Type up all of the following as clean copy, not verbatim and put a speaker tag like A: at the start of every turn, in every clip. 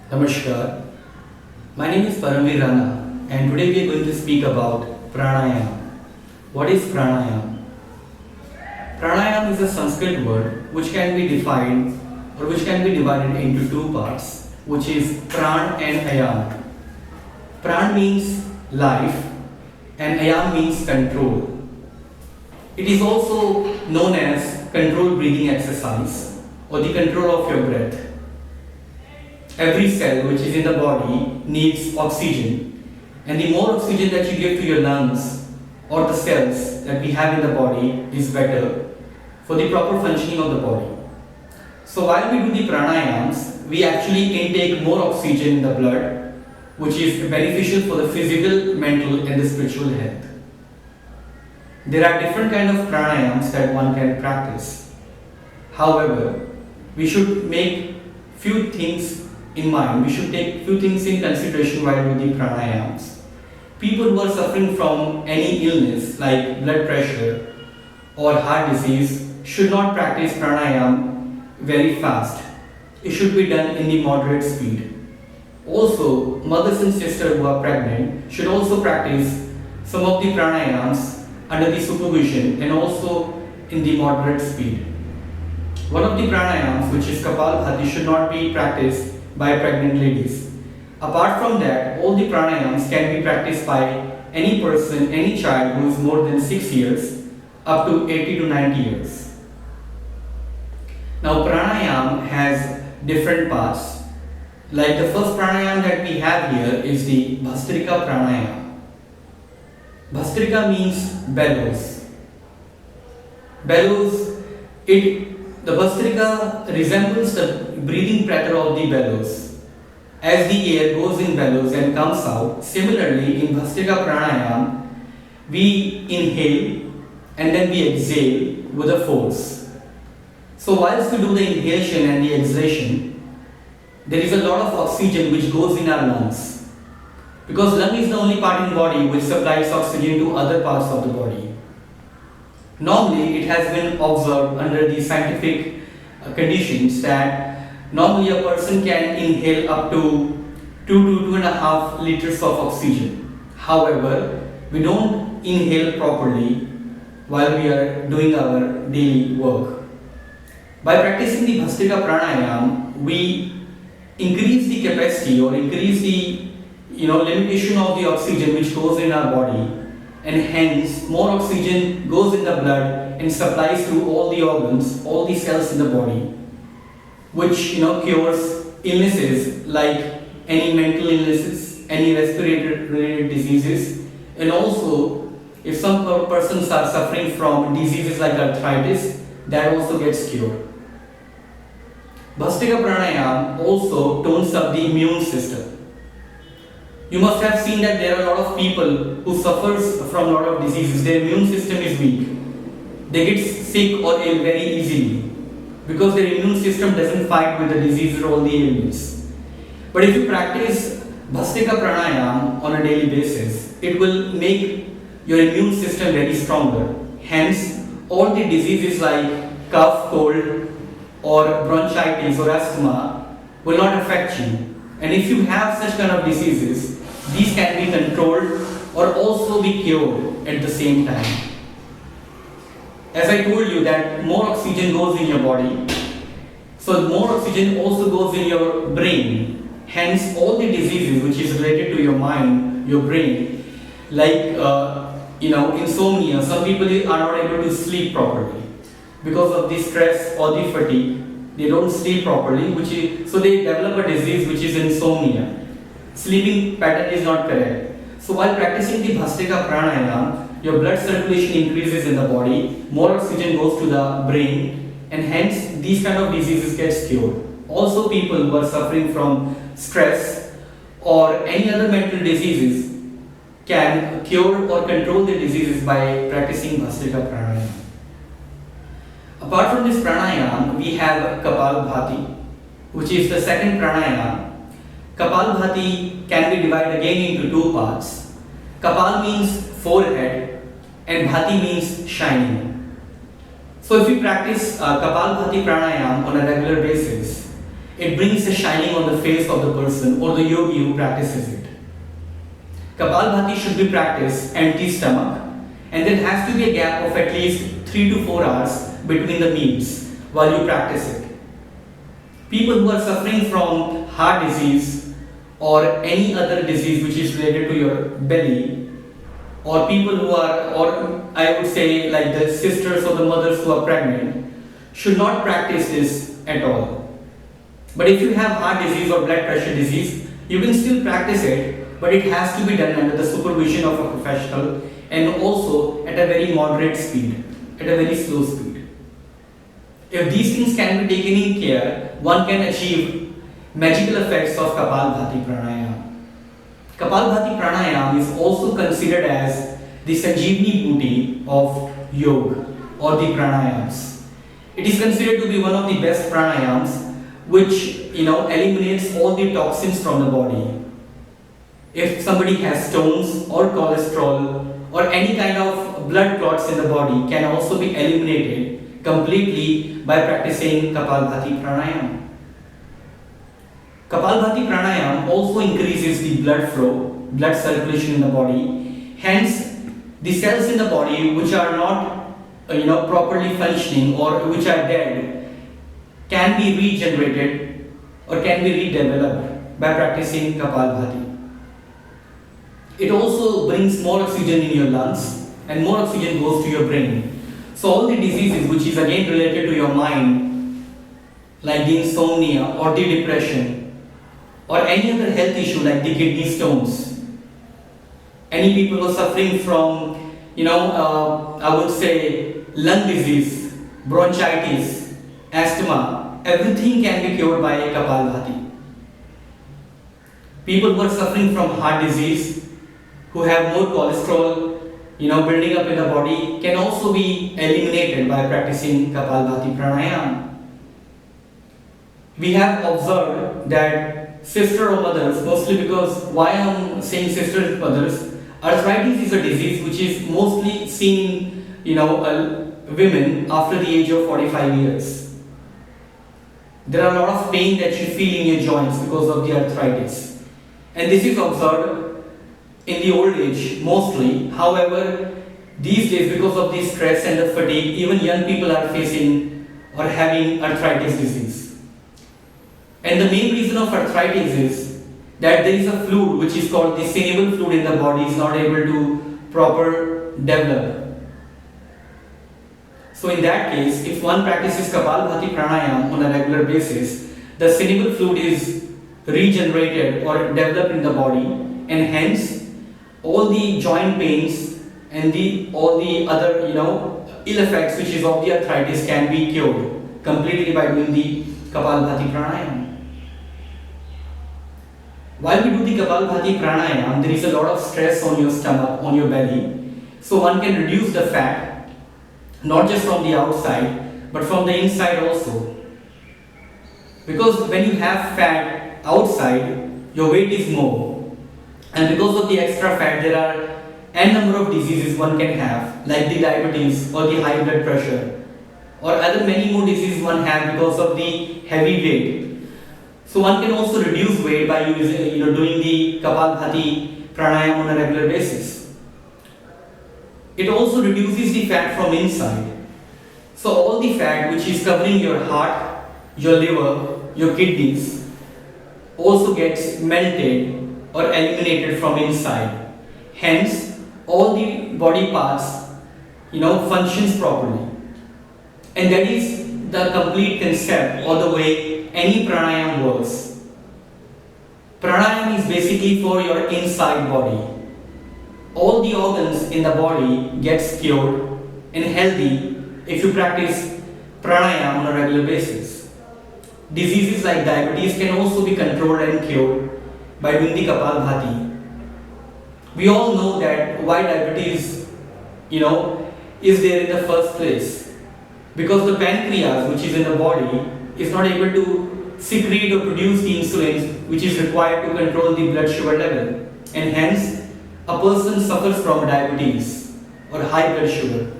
A: Namaskar. My name is Paramveer Rana and today we are going to speak about pranayama. What is pranayama? Pranayama is a Sanskrit word which can be defined or which can be divided into two parts, which is pran and ayam. Pran means life and ayam means control. It is also known as controlled breathing exercise or the control of your breath. Every cell which is in the body needs oxygen, and the more oxygen that you give to your lungs or the cells that we have in the body is better for the proper functioning of the body. So while we do the pranayams, we actually intake more oxygen in the blood, which is beneficial for the physical, mental and the spiritual health. There are different kind of pranayams that one can practice. However, we should make few things in mind. We should take few things in consideration while doing the pranayams. People who are suffering from any illness like blood pressure or heart disease should not practice pranayam very fast. It should be done in the moderate speed. Also, mothers and sisters who are pregnant should also practice some of the pranayams under the supervision and also in the moderate speed. One of the pranayams, which is Kapalbhati, should not be practiced by pregnant ladies. Apart from that, all the pranayams can be practiced by any person, any child who is more than 6 years up to 80 to 90 years. Now pranayam has different parts. Like the first pranayam that we have here is the Bhastrika pranayam. Bhastrika means bellows. Bellows, the Bhastrika resembles the breathing pattern of the bellows. As the air goes in bellows and comes out, similarly in Bhastrika pranayam, we inhale and then we exhale with a force. So whilst we do the inhalation and the exhalation, there is a lot of oxygen which goes in our lungs. Because lung is the only part in the body which supplies oxygen to other parts of the body. Normally, it has been observed under the scientific conditions that normally a person can inhale up to 2 to 2.5 liters of oxygen. However, we don't inhale properly while we are doing our daily work. By practicing the Bhastrika pranayam, we increase the capacity or increase the limitation of the oxygen which goes in our body, and hence more oxygen goes in the blood and supplies to all the organs, all the cells in the body, which cures illnesses like any mental illnesses, any respiratory related diseases, and also if some persons are suffering from diseases like arthritis, that also gets cured. Bhastrika pranayam also tones up the immune system. You must have seen that there are a lot of people who suffers from a lot of diseases. Their immune system is weak. They get sick or ill very easily because their immune system doesn't fight with the diseases or all the ailments. But if you practice Bhastrika pranayam on a daily basis, it will make your immune system very stronger. Hence, all the diseases like cough, cold, or bronchitis or asthma will not affect you. And if you have such kind of diseases, these can be controlled or also be cured at the same time. As I told you that more oxygen goes in your body, so more oxygen also goes in your brain. Hence all the diseases which is related to your mind, your brain, like insomnia. Some people are not able to sleep properly because of the stress or the fatigue. They don't sleep properly, so they develop a disease which is insomnia. Sleeping pattern is not correct. So while practicing the Bhastrika pranayam, your blood circulation increases in the body, more oxygen goes to the brain, and hence these kind of diseases gets cured. Also, people who are suffering from stress or any other mental diseases can cure or control the diseases by practicing Bhastrika pranayam. Apart from this pranayam, we have Kapalbhati, which is the second pranayam. Kapalbhati can be divided again into two parts. Kapal means forehead and Bhati means shining. So if you practice Kapalbhati pranayam on a regular basis, it brings a shining on the face of the person or the yogi who practices it. Kapalbhati should be practiced empty stomach, and there has to be a gap of at least 3 to 4 hours between the meals while you practice it. People who are suffering from heart disease or any other disease which is related to your belly, or people who are, or I would say like the sisters or the mothers who are pregnant, should not practice this at all. But if you have heart disease or blood pressure disease, you can still practice it, but it has to be done under the supervision of a professional and also at a very moderate speed, at a very slow speed. If these things can be taken in care, one can achieve magical effects of Kapalbhati Pranayama. Kapalbhati Pranayama is also considered as the Sanjeevani Booty of yoga or the pranayams. It is considered to be one of the best pranayams which eliminates all the toxins from the body. If somebody has stones or cholesterol or any kind of blood clots in the body, can also be eliminated completely by practicing Kapalbhati Pranayama. Kapalbhati Pranayama also increases the blood flow, blood circulation in the body. Hence, the cells in the body which are not properly functioning or which are dead can be regenerated or can be redeveloped by practicing Kapalbhati. It also brings more oxygen in your lungs and more oxygen goes to your brain. So all the diseases which is again related to your mind, like the insomnia or the depression or any other health issue like the kidney stones, any people who are suffering from I would say lung disease, bronchitis, asthma, everything can be cured by Kapalbhati. People who are suffering from heart disease, who have more cholesterol, building up in the body, can also be eliminated by practicing Kapalbhati Pranayama. We have observed that sister or mothers, mostly because why I am saying sisters and mothers, arthritis is a disease which is mostly seen women after the age of 45 years. There are a lot of pain that you feel in your joints because of the arthritis. And this is observed in the old age mostly. However, these days because of the stress and the fatigue, even young people are facing or having arthritis disease. And the main reason of arthritis is that there is a fluid which is called the synovial fluid in the body is not able to proper develop. So in that case, if one practices Kapalbhati Pranayama on a regular basis, the synovial fluid is regenerated or developed in the body, and hence all the joint pains and all the other ill effects which is of the arthritis can be cured completely by doing the Kapalbhati Pranayama. While we do the Kapalbhati Pranayama, there is a lot of stress on your stomach, on your belly. So one can reduce the fat, not just from the outside, but from the inside also. Because when you have fat outside, your weight is more. And because of the extra fat, there are n number of diseases one can have, like the diabetes or the high blood pressure, or other many more diseases one has because of the heavy weight. So one can also reduce weight by using, doing the Kapalbhati Pranayama on a regular basis. It also reduces the fat from inside. So all the fat which is covering your heart, your liver, your kidneys also gets melted or eliminated from inside. Hence, all the body parts, functions properly. And that is the complete concept or the way any pranayama works. Pranayama is basically for your inside body. All the organs in the body gets cured and healthy if you practice pranayama on a regular basis. Diseases like diabetes can also be controlled and cured by doing the Kapalbhati. We all know that why diabetes, is there in the first place. Because the pancreas, which is in the body, is not able to secrete or produce the insulin which is required to control the blood sugar level, and hence a person suffers from diabetes or high blood sugar.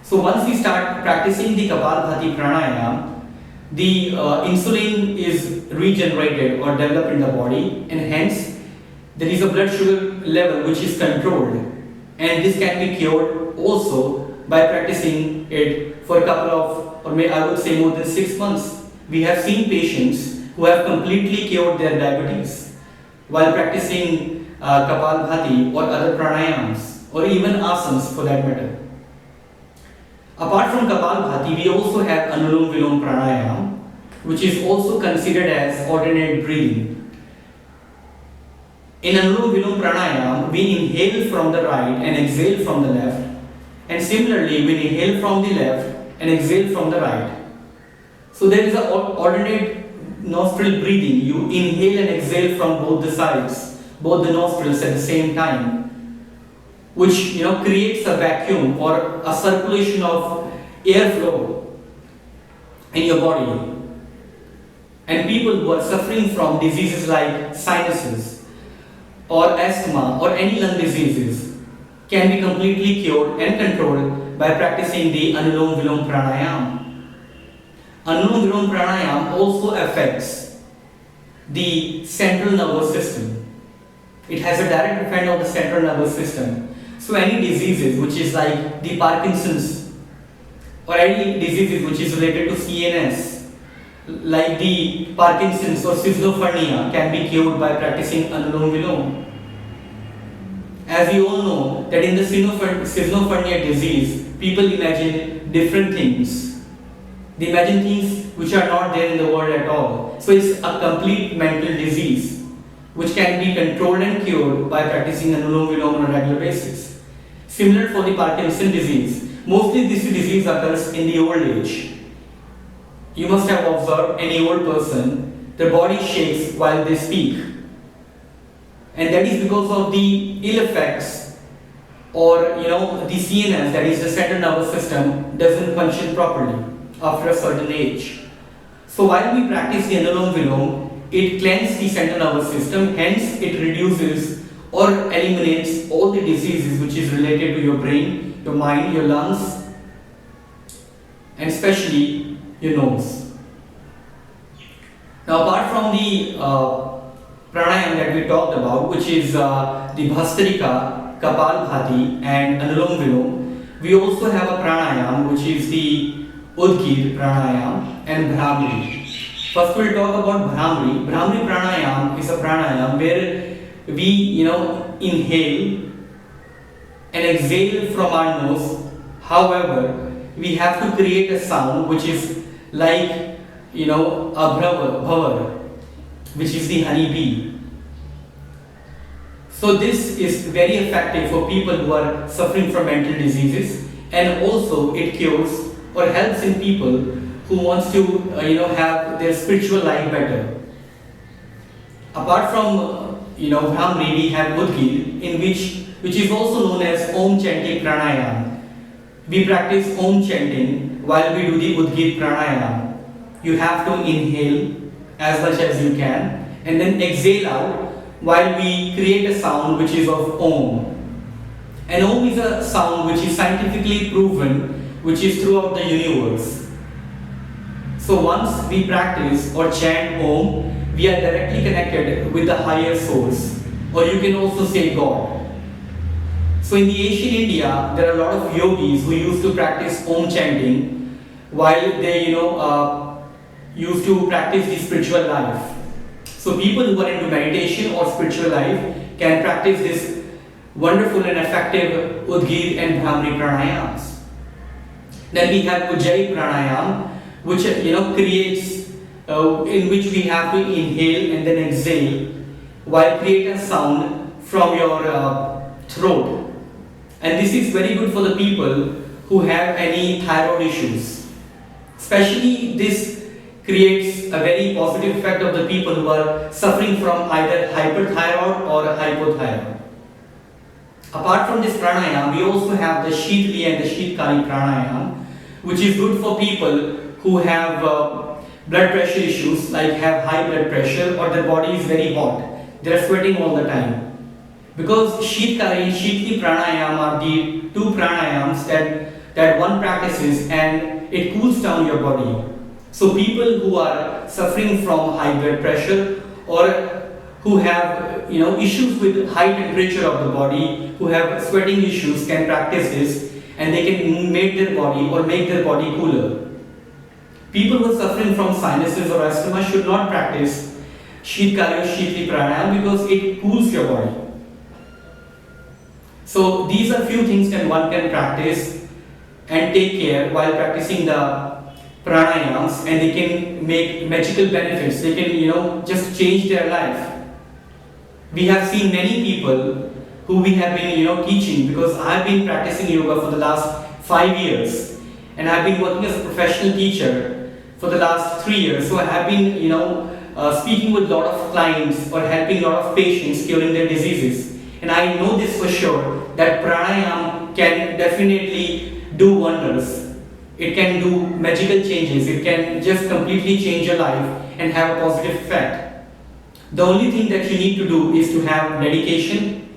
A: So once we start practicing the Kapalbhati Pranayama, the insulin is regenerated or developed in the body, and hence there is a blood sugar level which is controlled, and this can be cured also by practicing it for a couple of, or may I would say more than 6 months. We have seen patients who have completely cured their diabetes while practicing Kapalbhati or other pranayams or even asanas for that matter. Apart from Kapalbhati, we also have Anulom Vilom Pranayam, which is also considered as alternate breathing. In Anulom Vilom Pranayam, we inhale from the right and exhale from the left, and similarly, we inhale from the left and exhale from the right. So there is an alternate nostril breathing. You inhale and exhale from both the sides, both the nostrils at the same time, which creates a vacuum or a circulation of airflow in your body. And people who are suffering from diseases like sinuses or asthma or any lung diseases can be completely cured and controlled by practicing the Anulom Vilom Pranayam. Anulom Vilom Pranayam also affects the central nervous system. It has a direct effect on the central nervous system. So any diseases which is like the Parkinson's or any diseases which is related to CNS, like the Parkinson's or schizophrenia, can be cured by practicing Anulom Vilom. As we all know that in the schizophrenia disease, people imagine different things. They imagine things which are not there in the world at all. So it's a complete mental disease which can be controlled and cured by practicing Anulom Vilom on a regular basis. Similar for the Parkinson disease. Mostly this disease occurs in the old age. You must have observed any old person, their body shakes while they speak. And that is because of the ill effects or the CNS, that is the central nervous system, doesn't function properly after a certain age. So while we practice the Anulom Vilom, it cleanses the central nervous system, hence it reduces or eliminates all the diseases which is related to your brain, your mind, your lungs, and especially your nose. Now apart from the pranayam that we talked about, which is the Bhastrika, Kapalbhati and Anulom Vilom, we also have a pranayam which is the Udgir pranayam and Bhramri. First we'll talk about Bhramri. Bhramri pranayam is a pranayam where we inhale and exhale from our nose. However, we have to create a sound which is like a bhavar, which is the honeybee. So this is very effective for people who are suffering from mental diseases, and also it cures or helps in people who wants to have their spiritual life better. Apart from Bhramri, we have Udgir, in which is also known as Om chanting pranayam. We practice Om chanting while we do the Udgir pranayam. You have to inhale as much as you can and then exhale out while we create a sound which is of Om. And Om is a sound which is scientifically proven, which is throughout the universe. So once we practice or chant Om, we are directly connected with the higher source, or you can also say God. So in the ancient India, there are a lot of yogis who used to practice Om chanting while they used to practice the spiritual life. So people who are into meditation or spiritual life can practice this wonderful and effective Udgir and Bhramri pranayams. Then we have Ujjayi pranayam, which creates in which we have to inhale and then exhale while create a sound from your throat. And this is very good for the people who have any thyroid issues. Especially this creates a very positive effect of the people who are suffering from either hyperthyroid or hypothyroid. Apart from this pranayam, we also have the Shitli and the Shitkali pranayam, which is good for people who have blood pressure issues, like have high blood pressure or their body is very hot. They are sweating all the time. Because Shitkali and Shitli pranayam are the two pranayams that one practices and it cools down your body. So people who are suffering from high blood pressure or who have issues with high temperature of the body, who have sweating issues, can practice this, and they can make their body cooler. People who are suffering from sinuses or asthma should not practice Sheetkali or Sheetli pranayama because it cools your body. So these are few things that one can practice and take care while practicing the pranayams, and they can make magical benefits. They can just change their life. We have seen many people who we have been teaching, because I have been practicing yoga for the last 5 years, and I have been working as a professional teacher for the last 3 years. So I have been speaking with a lot of clients or helping a lot of patients curing their diseases, and I know this for sure that pranayam can definitely do wonders. It can do magical changes. It can just completely change your life and have a positive effect. The only thing that you need to do is to have dedication,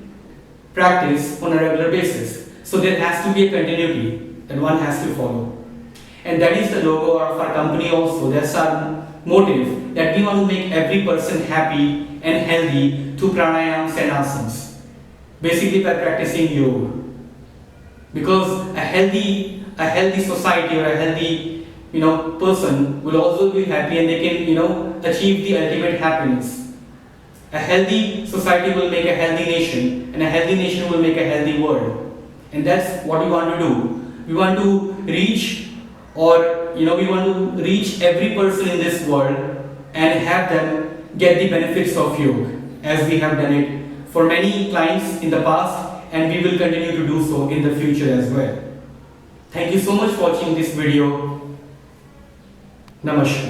A: practice on a regular basis. So there has to be a continuity that one has to follow. And that is the logo of our company also. That's our motive, that we want to make every person happy and healthy through pranayams and asanas. Basically by practicing yoga. Because a healthy society or a healthy person will also be happy, and they can achieve the ultimate happiness. A healthy society will make a healthy nation, and a healthy nation will make a healthy world. And that's what we want to do. We want to reach every person in this world and have them get the benefits of yoga, as we have done it for many clients in the past, and we will continue to do so in the future as well. Thank you so much for watching this video. Namaskar.